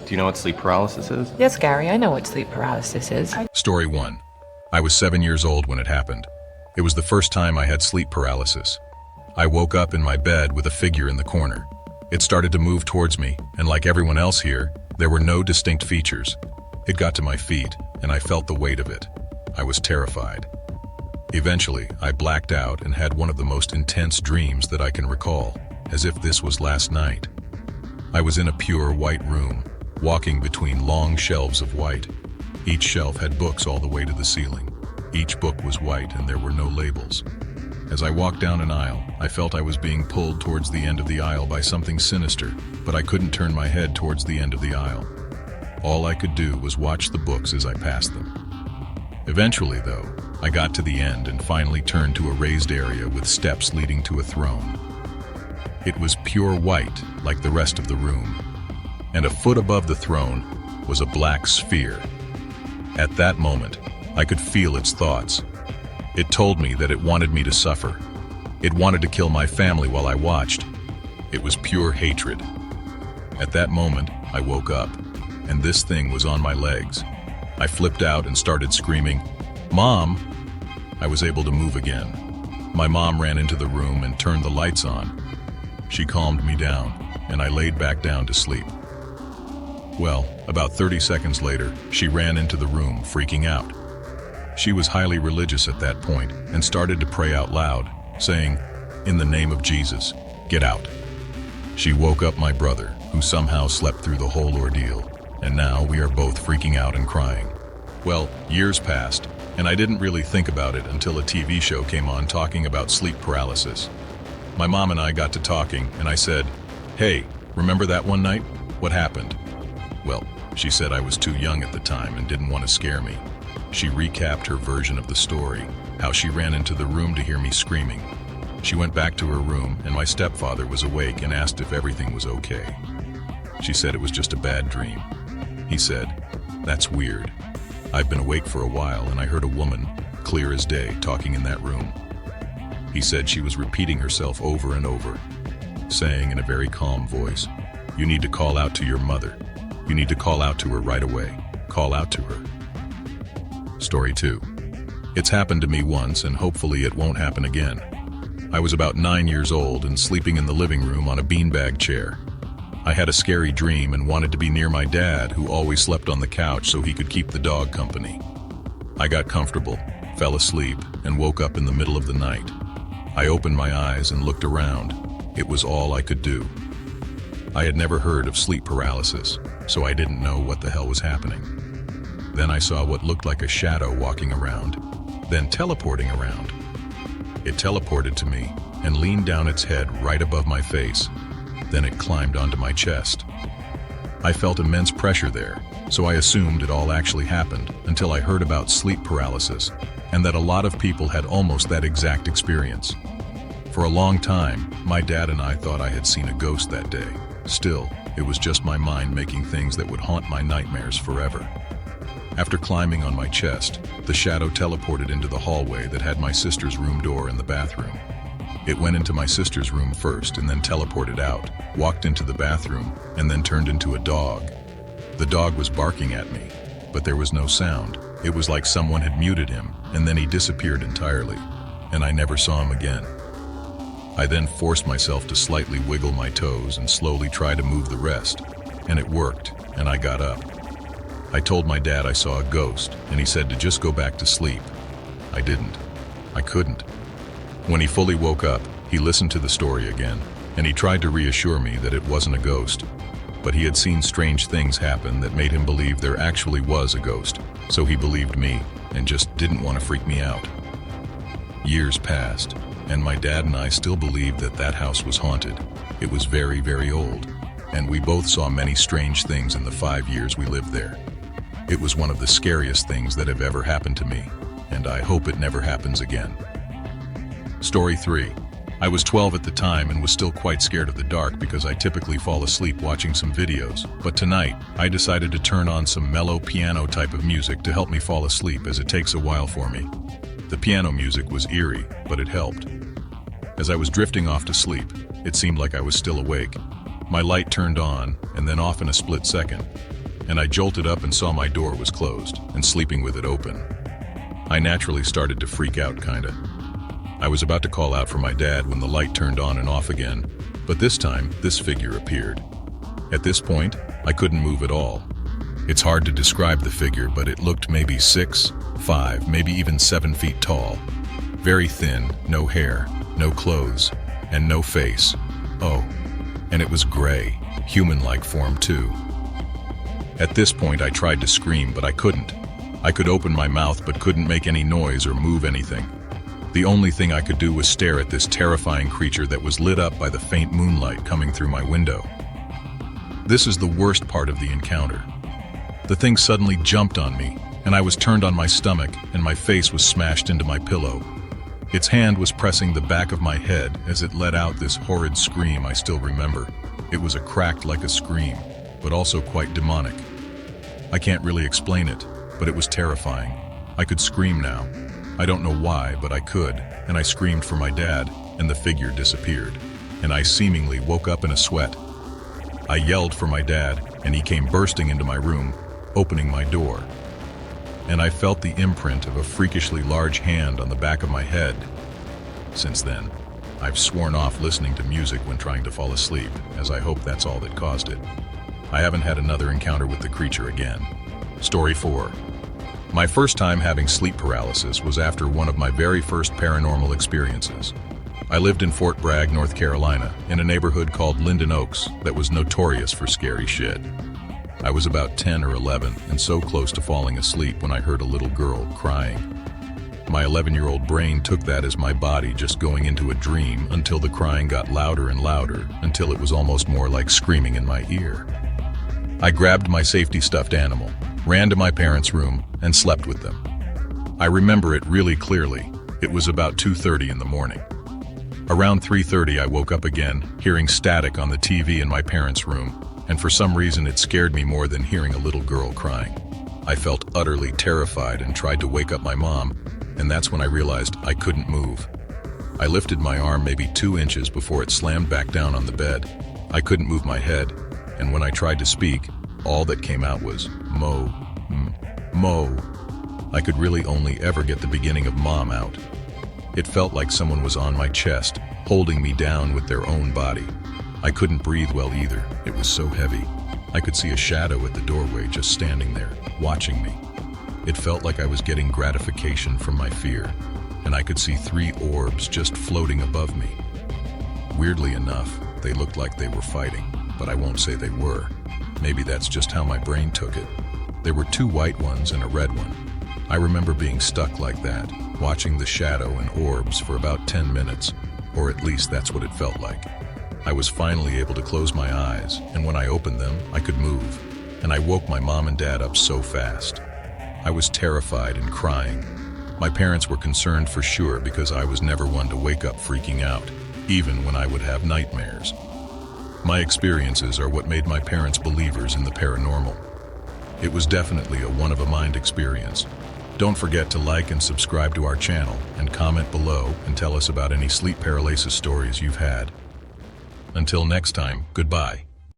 Do you know what sleep paralysis is? Yes, Gary, I know what sleep paralysis is. Story 1. I was 7 years old when it happened. It was the first time I had sleep paralysis. I woke up in my bed with a figure in the corner. It started to move towards me, and like everyone else here, there were no distinct features. It got to my feet, and I felt the weight of it. I was terrified. Eventually, I blacked out and had one of the most intense dreams that I can recall, as if this was last night. I was in a pure white room, walking between long shelves of white. Each shelf had books all the way to the ceiling. Each book was white and there were no labels. As I walked down an aisle, I felt I was being pulled towards the end of the aisle by something sinister, but I couldn't turn my head towards the end of the aisle. All I could do was watch the books as I passed them. Eventually, though, I got to the end and finally turned to a raised area with steps leading to a throne. It was pure white, like the rest of the room, and a foot above the throne was a black sphere. At that moment, I could feel its thoughts. It told me that it wanted me to suffer. It wanted to kill my family while I watched. It was pure hatred. At that moment, I woke up, and this thing was on my legs. I flipped out and started screaming, "Mom!" I was able to move again. My mom ran into the room and turned the lights on. She calmed me down, and I laid back down to sleep. Well, about 30 seconds later, she ran into the room, freaking out. She was highly religious at that point and started to pray out loud, saying, "In the name of Jesus, get out." She woke up my brother, who somehow slept through the whole ordeal, and now we are both freaking out and crying. Well, years passed, and I didn't really think about it until a TV show came on talking about sleep paralysis. My mom and I got to talking, and I said, "Hey, remember that one night? What happened?" Well, she said I was too young at the time and didn't want to scare me. She recapped her version of the story, how she ran into the room to hear me screaming. She went back to her room, and my stepfather was awake and asked if everything was okay. She said it was just a bad dream. He said, "That's weird. I've been awake for a while and I heard a woman, clear as day, talking in that room." He said she was repeating herself over and over, saying in a very calm voice, "You need to call out to your mother. You need to call out to her right away. Call out to her." Story 2. It's happened to me once and hopefully it won't happen again. I was about 9 years old and sleeping in the living room on a beanbag chair. I had a scary dream and wanted to be near my dad, who always slept on the couch so he could keep the dog company. I got comfortable, fell asleep, and woke up in the middle of the night. I opened my eyes and looked around. It was all I could do. I had never heard of sleep paralysis, so I didn't know what the hell was happening. Then I saw what looked like a shadow walking around, then teleporting around. It teleported to me and leaned down its head right above my face. Then it climbed onto my chest. I felt immense pressure there, so I assumed it all actually happened until I heard about sleep paralysis and that a lot of people had almost that exact experience. For a long time, my dad and I thought I had seen a ghost that day. Still, it was just my mind making things that would haunt my nightmares forever. After climbing on my chest, the shadow teleported into the hallway that had my sister's room door and the bathroom. It went into my sister's room first and then teleported out, walked into the bathroom, and then turned into a dog. The dog was barking at me, but there was no sound. It was like someone had muted him, and then he disappeared entirely, and I never saw him again. I then forced myself to slightly wiggle my toes and slowly try to move the rest, and it worked, and I got up. I told my dad I saw a ghost, and he said to just go back to sleep. I didn't. I couldn't. When he fully woke up, he listened to the story again, and he tried to reassure me that it wasn't a ghost, but he had seen strange things happen that made him believe there actually was a ghost, so he believed me and just didn't want to freak me out. Years passed, and my dad and I still believed that that house was haunted. It was very, very old, and we both saw many strange things in the 5 years we lived there. It was one of the scariest things that have ever happened to me, and I hope it never happens again. Story 3. I was 12 at the time and was still quite scared of the dark because I typically fall asleep watching some videos, but tonight I decided to turn on some mellow piano type of music to help me fall asleep, as it takes a while for me. The piano music was eerie, but it helped. As I was drifting off to sleep, it seemed like I was still awake. My light turned on and then off in a split second. and I jolted up and saw my door was closed and sleeping with it open. I naturally started to freak out, kinda. I was about to call out for my dad when the light turned on and off again, but this time, this figure appeared. At this point, I couldn't move at all. It's hard to describe the figure, but it looked maybe 6, 5, maybe even 7 feet tall. Very thin, no hair, no clothes, and no face. Oh, and it was gray, human-like form too. At this point, I tried to scream, but I couldn't. I could open my mouth but couldn't make any noise or move anything. The only thing I could do was stare at this terrifying creature that was lit up by the faint moonlight coming through my window. This is the worst part of the encounter. The thing suddenly jumped on me, and I was turned on my stomach, and my face was smashed into my pillow. Its hand was pressing the back of my head as it let out this horrid scream I still remember. It was a cracked like a scream, but also quite demonic. I can't really explain it, but it was terrifying. I could scream now. I don't know why, but I could, and I screamed for my dad, and the figure disappeared, and I seemingly woke up in a sweat. I yelled for my dad, and he came bursting into my room, opening my door. And I felt the imprint of a freakishly large hand on the back of my head. Since then, I've sworn off listening to music when trying to fall asleep, as I hope that's all that caused it. I haven't had another encounter with the creature again. Story 4. My first time having sleep paralysis was after one of my very first paranormal experiences. I lived in Fort Bragg, North Carolina, in a neighborhood called Linden Oaks that was notorious for scary shit. I was about 10 or 11 and so close to falling asleep when I heard a little girl crying. My 11-year-old brain took that as my body just going into a dream until the crying got louder and louder until it was almost more like screaming in my ear. I grabbed my safety stuffed animal, ran to my parents' room, and slept with them. I remember it really clearly. It was about 2:30 in the morning. Around 3:30 I woke up again, hearing static on the TV in my parents' room, and for some reason it scared me more than hearing a little girl crying. I felt utterly terrified and tried to wake up my mom, and that's when I realized I couldn't move. I lifted my arm maybe 2 inches before it slammed back down on the bed. I couldn't move my head, and when I tried to speak, all that came out was Mo, Mo. I could really only ever get the beginning of Mom out. It felt like someone was on my chest, holding me down with their own body. I couldn't breathe well either. It was so heavy. I could see a shadow at the doorway just standing there, watching me. It felt like I was getting gratification from my fear, and I could see 3 orbs just floating above me. Weirdly enough, they looked like they were fighting, but I won't say they were. Maybe that's just how my brain took it. There were 2 white ones and a red one. I remember being stuck like that, watching the shadow and orbs for about 10 minutes, or at least that's what it felt like. I was finally able to close my eyes, and when I opened them, I could move, and I woke my mom and dad up so fast. I was terrified and crying. My parents were concerned for sure because I was never one to wake up freaking out, even when I would have nightmares. My experiences are what made my parents believers in the paranormal. It was definitely a one-of-a-mind experience. Don't forget to like and subscribe to our channel and comment below and tell us about any sleep paralysis stories you've had. Until next time, goodbye.